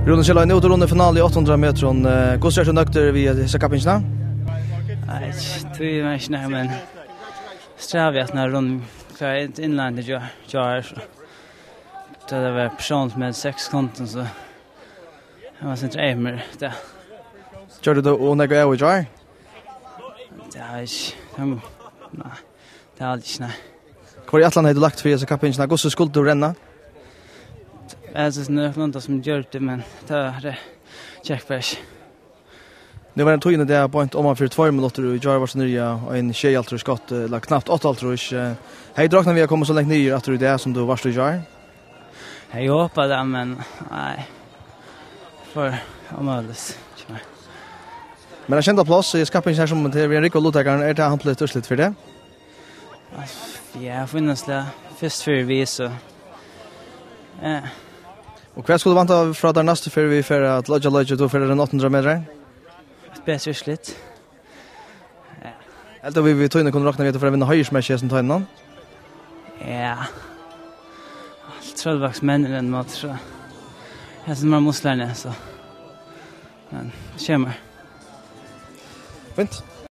Rune Kjell är nu runde final i 800 meter. Hur ser du nökter vi dessa kapinchna? Nej, det är inte men strävat när rund klar ett inland jag det var person med 6 konton så jag var inte ämer det. Kör du då och när går jag? Det är inte nej. Det är aldrig nej. Kvar i Atlant hade lagt för dessa kapinchna. Hur så skulle du renna? Alltså något som gör det men det är checkbash. Nu var det tog in det point om man för 2 minuter och jag var så nya och en tjej alltså skott la knappt 8 tror jag. Hej drakna vi har kommit så långt ner att du det som du var så gör. Jag hoppas det men nej. För omöjligt. Men jag kände plats i skapingen här som till Enrico Lutagaren är det han blev tursligt för det. Ja, finns det först för vi så. Och kvar skulle vänta från där nästa för vi för att lodge då för den 800 meter. Bättre slut. Ja. Alltså vi tog in kunde räkna vet för att vinna höjsmässigt som tar innan. Ja. Trollbacks männen mot så. Jag som man måste lära så. Men kommer. Fint.